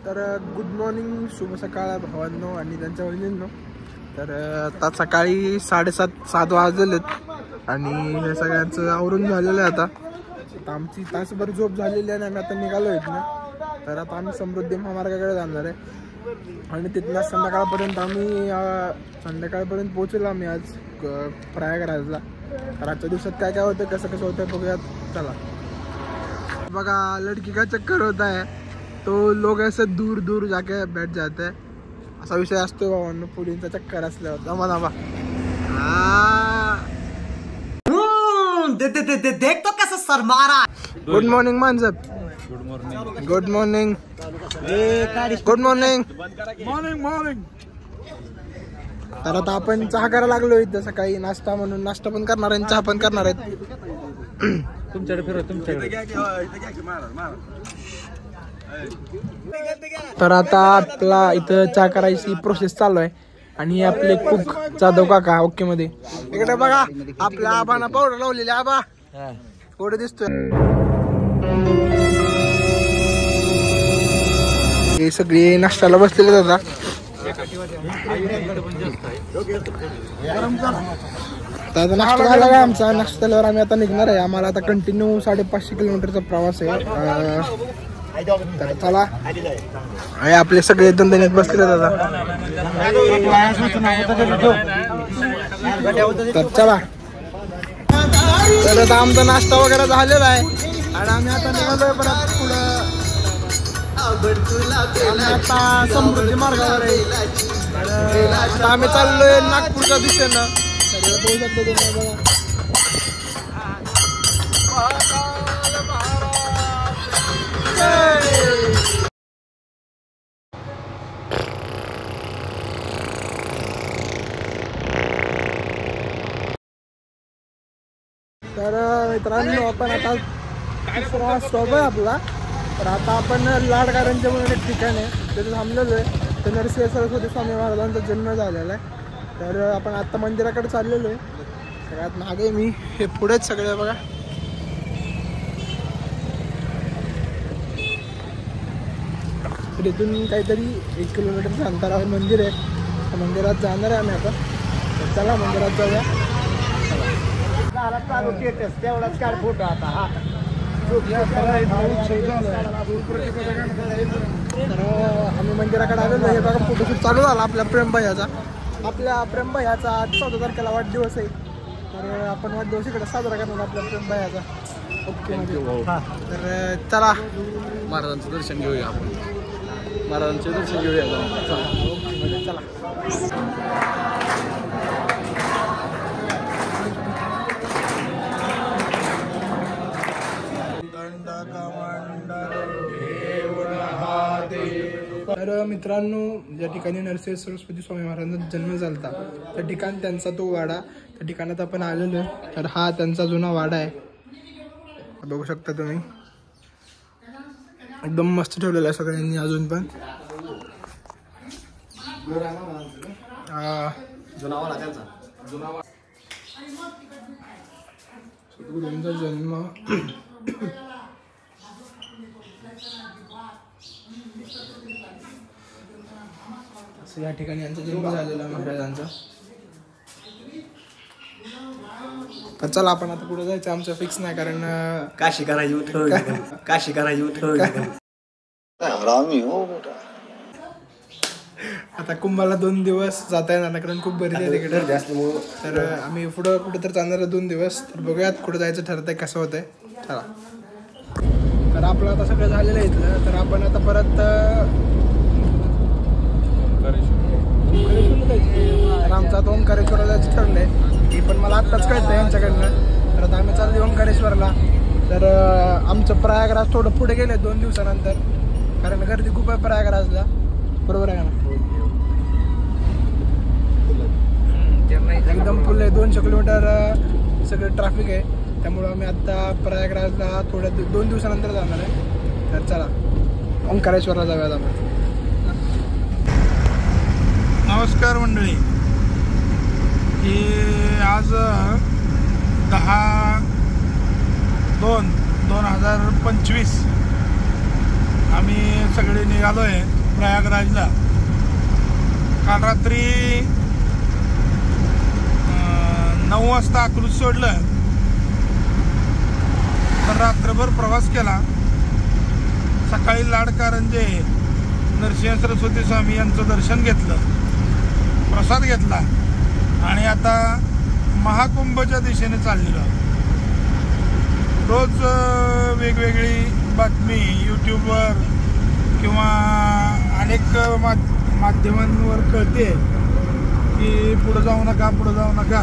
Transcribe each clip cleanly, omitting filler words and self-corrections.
तर good morning, शुभ सकाळ भावांनो आणि त्यांच्या वहिनींनो. तर आता सकाळी 7:30 वाजलेत आणि हे सगळ्यांचं आवरून झालेलं आहे. आता आमची तासभर झोप झालेली आहे आणि आता निघालो आहेत ना. तर आता आम्ही समृद्धी महामार्गाकडे जाणार आहे आणि तिथनं संध्याकाळपर्यंत पोहोचलो आम्ही आज प्रयागराजला. तर आजच्या दिवसात काय काय होतं, कसं कसं होतं बघूयात. चला बघा, लड़की का चक्कर होता है तो लोग ऐसे दूर दूर जाके बैठ जाते हैं, असा विषय असतो भावांनो. पुरींचा चक्कर असल्यावर दमा देख तो कैसे सर मारा. गुड मॉर्निंग मानसब. Good morning. Good morning. Morning. तर आता आपण चहा करायला लागलो इथं सकाळी. नाश्ता म्हणून नाश्ता पण करणार आहे, चहा पण करणार आहेत. तर आता आपला इथं चहा करायची प्रोसेस चालू आहे आणि आपले कुक जाधव काका ओके मध्ये. इकडे बघा, आपल्या आबाना पावडर लावलेली. आबा थोडं दिसतोय. हे सगळे नाश्त्याला बसलेले दादा. नाश्ता झाला का आमचा? नाश्ता झाल्यावर आम्ही आता निघणार आहे. आम्हाला आता कंटिन्यू 550 किलोमीटरचा प्रवास आहे. तर चला, आपले सगळे दणदणीत बसलेले दादा. तर चला, तर आता आमचा नाश्ता वगैरे झालेला आहे आणि आम्ही आता निघालोय परत पुढं. आता समृद्धी मार्गावर आहे. आता आम्ही चाललोय नागपूरच्या दिशेनं. बघू शकतो तुम्ही बघा. तर मित्रांनो, आपण आता तिसरा स्टॉप आहे आपला. तर आता आपण लाडकारांच्या म्हणून एक ठिकाण आहे तिथे थांबलेलो आहे. तर नरसिंह सरस्वती स्वामी महाराजांचा जन्म झालेला आहे. तर आपण आता मंदिराकडे चाललेलो आहे. सगळ्यात मागे मी, हे पुढेच सगळे बघा. तर इथून काहीतरी 1 किलोमीटरच्या अंतरावर मंदिर आहे. त्या मंदिरात जाणार आहे आम्ही आता. तर चला मंदिरात जाऊया. तेवढाच काढ फोटो आता. तर आम्ही मंदिराकडे आलेलो आहे. बघा, फोटोशूट चालू झाला आपल्या प्रेमभाईचा. आपल्या प्रेमभाईचा 14 तारखेला वाढदिवस आहे. तर आपण वाढदिवस इकडे साजरा करणार आपल्या प्रेमभाईचा. ओके. तर चला महाराजांचं दर्शन घेऊया आपण. महाराजांचे दर्शन घेऊया. ओके चला. तर मित्रांनो, ज्या ठिकाणी नरसिंह सरस्वती स्वामी महाराजांचा जन्म झाला त्या ठिकाण त्यांचा तो वाडा, त्या ठिकाणात आपण आलेलो. तर हा त्यांचा जुना वाडा आहे. बघू शकता तुम्ही, एकदम मस्त ठेवलेला आहे सगळ्यांनी अजून पण. गुरूंचा जन्म या ठिकाणी यांचा जन्म झालेला महाराजांचा. तर चला, आपण आता पुढे जायचं. आमचं फिक्स नाही, कारण काशी करायची उठव. आता कुंभाला 2 दिवस जाता येणार नाही कारण खूप बरी आहे तिकडे. तर आम्ही पुढं कुठं तर जाणार आहे 2 दिवस. तर बघूयात कुठं जायचं ठरतंय, कसं होतंय. चला. तर आपलं आता सगळं झालेलं आहे इथलं. तर आपण आता परत तर आमचा आता ओंकारेश्वरला जायचं ठरलंय. हे पण मला आत्ताच कळतं यांच्याकडनं. तर आता आम्ही चाललो ओंकारेश्वरला. तर आमचं प्रयागराज थोडं पुढे गेले 2 दिवसानंतर, कारण गर्दी खूप आहे प्रयागराजला. बरोबर आहे का ना? एकदम फुल आहे. 200 किलोमीटर सगळं ट्रॅफिक आहे. त्यामुळं आम्ही आता प्रयागराजला थोड्या 2 दिवसानंतर जाणार आहे. तर चला ओंकारेश्वरला जाऊयात आपण. नमस्कार मंडळी. हे आज 10/2/2025 आम्ही सगळे निघालो आहे प्रयागराजला. काल रात्री 9 वाजता अकलूज सोडलं, तर रात्रभर प्रवास केला. सकाळी लाडकारंजे नरसिंह सरस्वती स्वामी यांचं दर्शन घेतलं, प्रसाद घेतला आणि आता महाकुंभच्या दिशेने चाललेलो. रोज वेगवेगळी बातमी यूट्यूबवर किंवा अनेक माध्यमांवर कळते की पुढं जाऊ नका, पुढं जाऊ नका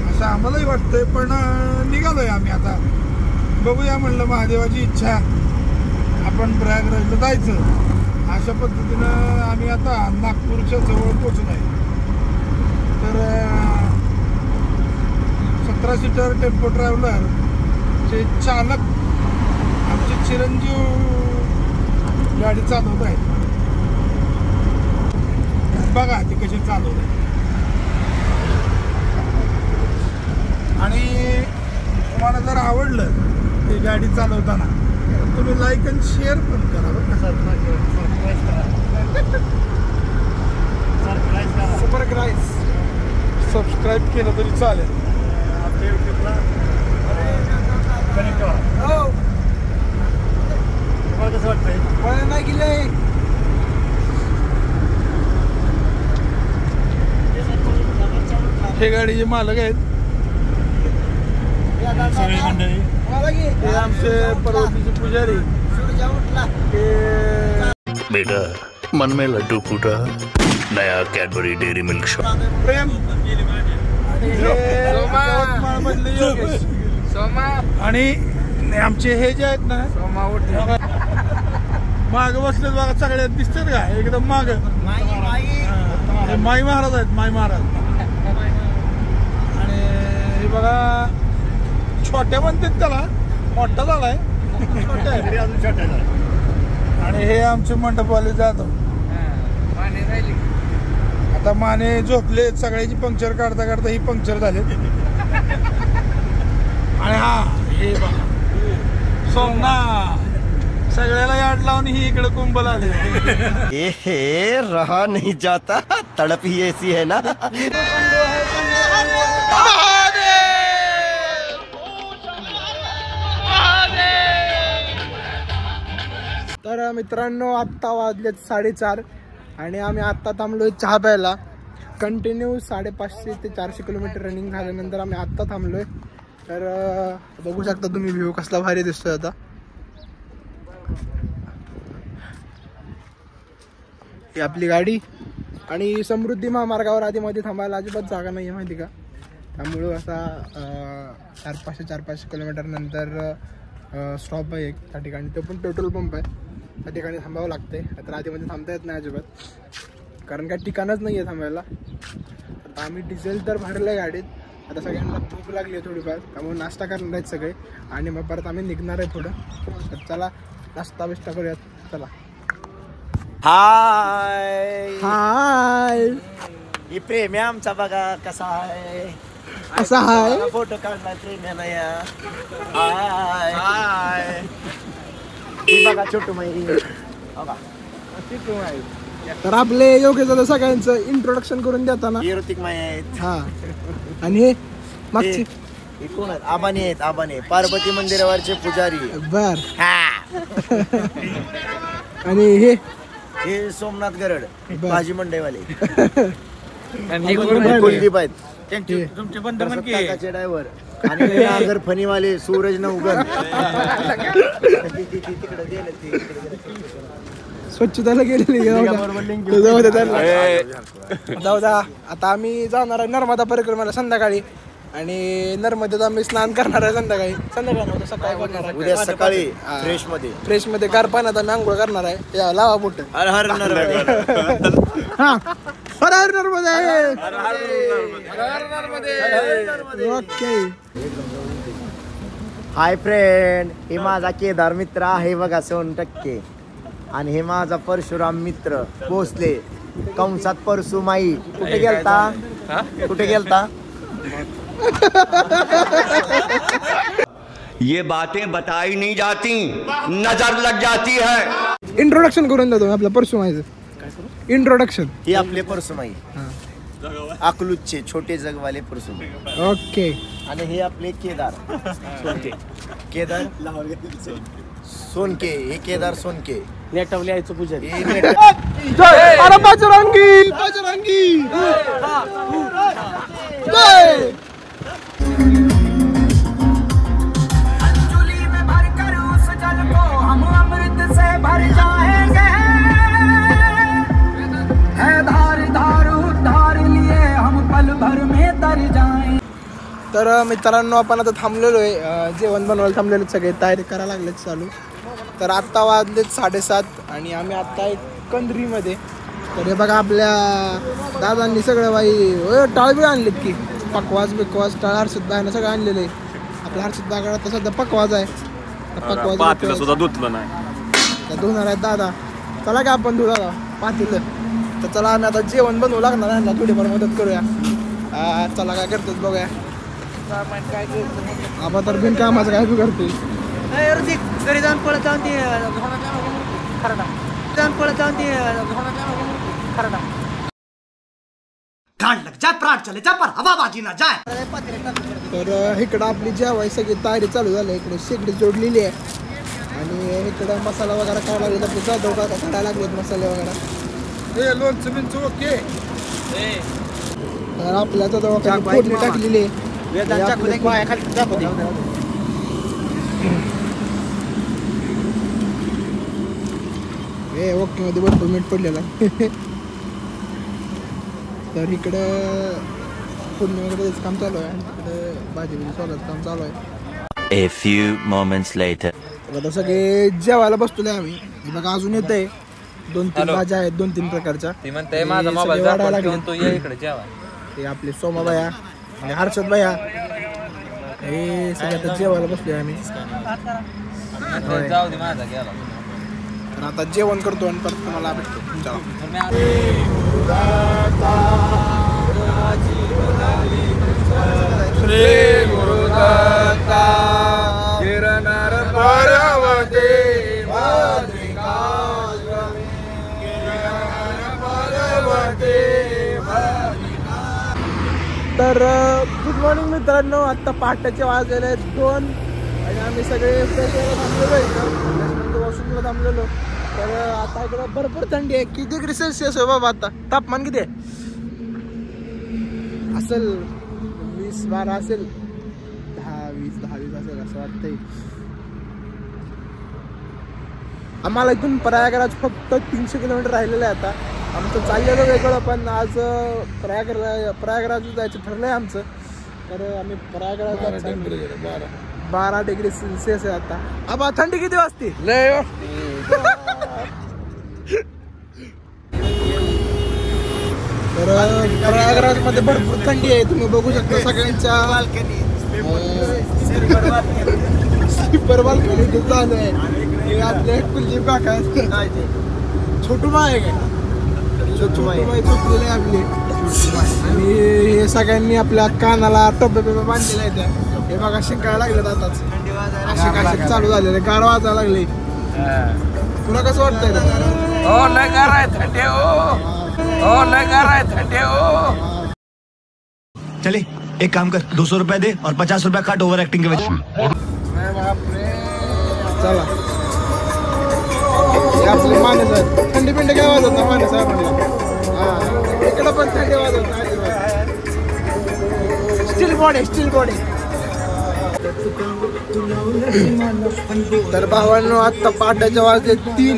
असं आम्हालाही वाटतंय. पण निघालोय आम्ही आता. बघूया म्हणलं, महादेवाची इच्छा आपण प्रयागराजला जायचं. अशा पद्धतीनं आम्ही आता नागपूरच्या जवळ पोचलो आहे. तर 17 सीटर टेम्पो ट्रॅव्हलरचे चालक आमचे चिरंजीव गाडी चालवत आहेत. बघा ते कशी चालवत आहे. आणि तुम्हाला जर आवडलं ते गाडी चालवताना तर तुम्ही लाईक आणि शेअर पण करा बरं का. सबस्क्राईब केलं तरी चालेल. कसं वाटतंय? नाही गेले. हे गाडीचे मालक आहेत सगळी मंडळी. हे आमचे पर्वतीचे पुजारी. बेटा मन में लड्डू फूटा, नया कैडबरी डेयरी मिल्क शॉप. प्रेम आणि आमचे हे जे आहेत ना माग बसलेत बघा, सगळ्यात दिसतात का एकदम माग. माई महाराज आहेत, माई महाराज. आणि हे बघा छोट्या म्हणतात त्याला, मोठा झालाय आणि हे आमचे मंडपवाले जाधव. आता माने झोपले, सगळ्याची पंक्चर काढता काढता ही पंक्चर झाले. आणि हा हे बघा सोमनाथ, सगळ्याला याड लावून ही इकडे कुंभला आले. हे रहा नहीं जाता, तड़प ही ऐसी है ना. तर मित्रांनो आत्ता वाजलेत 4:30 आणि आम्ही आत्ता थांबलोय चहा प्यायला. कंटिन्यू 550 ते 400 किलोमीटर रनिंग झाल्यानंतर आम्ही आत्ता थांबलोय. तर बघू शकता तुम्ही व्ह्यू कसला भारी दिसतोय. आता ही आपली गाडी आणि समृद्धी महामार्गावर आधी मध्ये थांबायला अजिबात जागा नाही आहे माहिती का. त्यामुळं असा 400-500 किलोमीटर नंतर स्टॉप आहे एक त्या ठिकाणी, तो पण पेट्रोल पंप आहे. त्या ठिकाणी थांबावं लागते. तर आधीमध्ये थांबता येत नाही अजिबात, कारण काय ठिकाणच नाही आहे थांबायला. तर आम्ही डिझेल तर भरलं आहे गाडीत. आता सगळ्यांना भूक लागली आहे थोडीफार, त्यामुळे नाश्ता करणार आहेत सगळे आणि मग परत आम्ही निघणार आहे थोडं. तर चला नाश्ता बिस्टा करूयात. चला. हाय हाय, ही प्रेम आहे आमचा, बघा कसा आहे. असा हाय फोटो काढलाय प्रेम्यानं या. हाय हाय, ही बघा छोटू माई. तर आपले योग्य झालं सगळ्यांचं इंट्रोडक्शन करून देताना. ही ऋतिक माई आहेत. हा, आणि हे मागची हे कोण आहेत? आबाने आहेत, आबाने पार्वती मंदिरावरचे पुजारी. बर. हा. आणि हे सोमनाथ गरड भाजी मंडईवाले. आणि कुलदीप आहेत तुमचे बंधन काकाचे ड्रायव्हर. आणि नागर फणीवाले सूरज नवगन. स्वच्छताला गेलेली जाऊ द्या. आता आम्ही जाणार आहे नर्मदा परिक्रमाला संध्याकाळी आणि नर्मदेत आम्ही स्नान करणार आहे संध्याकाळी. संध्याकाळी सकाळी करणार आहे. उद्या सकाळी फ्रेश मध्ये गार पाण्यात आम्ही आंघोळ करणार आहे. या लावा बोट. हर हर नर्मदे. हा, हर हर नर्मदे. ओके. हाय फ्रेंड, हे माझा केदार मित्र आहे बघा 100%. आणि हे माझा परशुराम मित्र भोसले कंसात परसुमाई. कुठे गेलता? ये बातें बताई नहीं जाती, नजर लग जाती है. इंट्रोडक्शन करून देतो आपलं परसुमाईचं. इंट्रोडक्शन. हे आपले परसुमाई अकलूजचे छोटे जगवाले परसुमाई. ओके. आणि हे आपले केदार केदार सोनके. हे केदार सोनके नेटवले यायचं पुजारी. अरे बजरंगी बजरंगी जय. तर मित्रांनो आपण आता थांबलेलो आहे. जेवण बनवायला थांबलेलो, सगळे तयारी करायला लागलेत चालू. तर आत्ता वाजलेत 7:30 आणि आम्ही आत्ता आहे कंदरीमध्ये. तर हे बघा आपल्या दादांनी सगळं बाई टाळबी आणलेत की पकवाज बिकवाज टाळ हर्षद बायनं सगळं आणलेलं आहे. आपल्या हर्षद बागाला आता सध्या पकवाज आहे. पकवाज सुद्धा धुतलं नाही धुणार आहेत दादा. चला का आपण धुला पातीलं. तर चला आम्ही आता जेवण बनवू लागणार आहे ना, थोडीफार मदत करूया. चला काय करतात बघूया. आपण तर बिनकामाचं काय बी करतोय. घरी जाऊन पळत जाऊन ते जाऊन पळत जाऊन ते तर इकडं आपली जेवाय सगळी तयारी चालू झाली. इकडे शेगडी जोडलेली आहे आणि इकडं मसाला वगैरे काढायला लागलेत. आपले जाधव काका काढायला लागलेत मसाले वगैरे. लोणचं बिंचं ओके. तर आपल्या जाधव फोडणी टाकलेली आहे. ओके मध्ये भरपूर मीठ पडलेला आहे. तर इकडं फोडणी वगैरे काम चालू आहे. इकडे भाजी सोलाचं काम चालू आहे. A few moments later. आता सगळे जेवायला बसतोय आम्ही. बघा अजून येत आहे 2-3 भाज्या आहेत 2-3 प्रकारच्या. माझा मोबाईल तू ये इकडे जेवा. हे आपले सोमा भैया आणि हर्षद भैया हे सगळे आता जेवायला बसलोय आम्ही. जाऊ दे माझा गेला. तर आता जेवण करतो आणि परत तुम्हाला भेटतो. श्री गुरुदत्ता गिरनार पार्वती तर गुड मॉर्निंग मित्रांनो. आत्ता पहाटेचे वाजलेले आहेत 2 आणि आम्ही सगळे फ्रेश व्हायला थांबलेलो इथं वॉशरूमला थांबलेलो. तर आता इकडं भरपूर थंडी आहे. किती डिग्री सेल्सिअस आहे बाबा आता तापमान किती आहे असेल? 20-12 असेल. 10-20 असेल असं वाटतंय. आम्हाला इथून प्रयागराज फक्त 300 किलोमीटर राहिलेलं आहे. आता आमचं चाललेलं वेगळं पण आज प्रयागराज जायचं ठरलंय आमचं. तर आम्ही प्रयागराज 12 डिग्री सेल्सिअस आहे आता. आबा थंडी किती वाजते? लय तर प्रयागराज मध्ये भरपूर थंडी आहे. तुम्ही बघू शकता सगळ्यांच्या स्लीपर बाल्कनी चालू आहे. हे आपले कुलदीप काका आहेत. छोटू माय आहे का? छोटू माय झोपलेले आपले. आणि हे सगळ्यांनी आपल्या कानाला टोपे बांधलेले आहेत. हे बघा शिंकायला लागलेत आताच. असे चालू झालेले गार वाजायला लागले. तुला कसं वाटतंय? लय गार आहे थंडी. लय गार आहे थंडी. चले एक काम कर 200 रुपया दे और 50 रुपया काट ओवर एक्टिंग के वजह. चला हे आपले माणूस आहेत. थंडी पिंडी काय वाजत ना माणूस आहे म्हणलं. इकडं पण थंडी वाजत नाही. Steel body. तर भावांनो आत्ता पहाटेच्या वाजले 3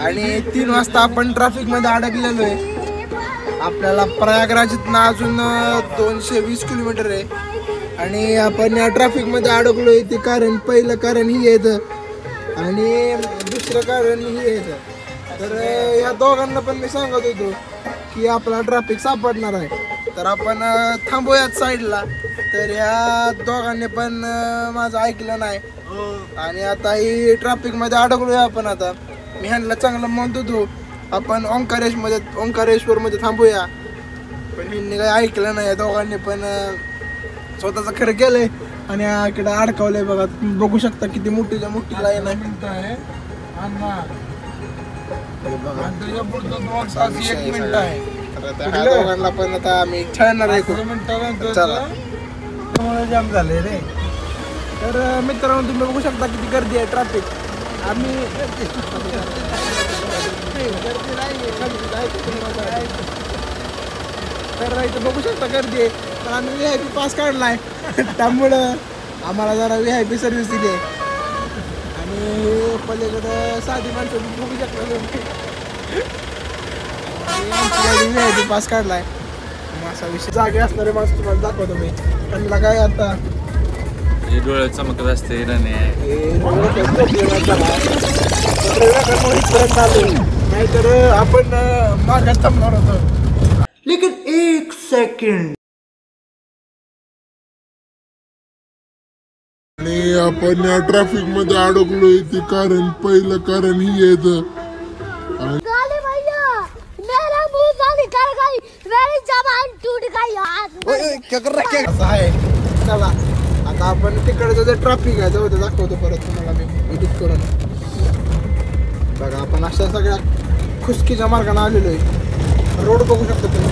आणि 3 वाजता आपण ट्रॅफिक मध्ये अडकलेलो आहे. आपल्याला प्रयागराज इथनं अजून 220 किलोमीटर आहे आणि आपण या ट्रॅफिक मध्ये अडकलोय. ते कारण पहिलं कारण ही येतं आणि दुसरं कारण ही येतं. तर या दोघांना पण मी सांगत होतो की आपला ट्रॅफिक सापडणार आहे तर आपण थांबूयात साईडला. तर या दोघांनी पण माझं ऐकलं नाही आणि आता ही ट्रॅफिक मध्ये अडकलोय आपण. आता मी ह्यांना चांगलं म्हणतो होतो आपण ओंकारेश्वर मध्ये थांबूया पण ह्यांनी काही ऐकलं नाही. दोघांनी पण स्वतःचं खरं केलंय आणि इकडे अडकवलंय. बघा बघू शकता किती मोठी लाईन आहे. आणि त्याच्या पुढचं 2 तास 1 मिनिट आहे. तर आता ह्या दोघांना पण आता आम्ही छळणार आहे खूप. 5 मिनिटानंतर चला. त्यामुळे जाम झाले रे. तर मित्रांनो तुम्ही बघू शकता किती गर्दी आहे ट्रॅफिक. आम्ही तर इथं बघू शकता गर्दी आहे. तर आम्ही VIP पास काढलाय त्यामुळं आम्हाला जरा VIP सर्व्हिस दिली आहे. आणि पलीकडं साधी माणसं तुम्ही बघू शकता. VIP पास काढलाय. मग असा विषय जागे असणारे माणसं तुम्हाला दाखवतो मी. त्यांना काय आता डोळ्यात चमकत असते नाहीतर आपण मागास थांबणार होतो. लेकिन 1 सेकंड. आणि आपण या ट्रॅफिक मध्ये अडकलोय ते कारण पहिलं कारण ही येतं असं आहे. चला आता आपण तिकडचं जे ट्रॅफिक आहे जाऊ ते दाखवतो परत तुम्हाला मी एडिट करून. बघा आपण अशा सगळ्या खुसकीच्या मार्गाने आलेलो आहे. रोड बघू शकता तुम्ही.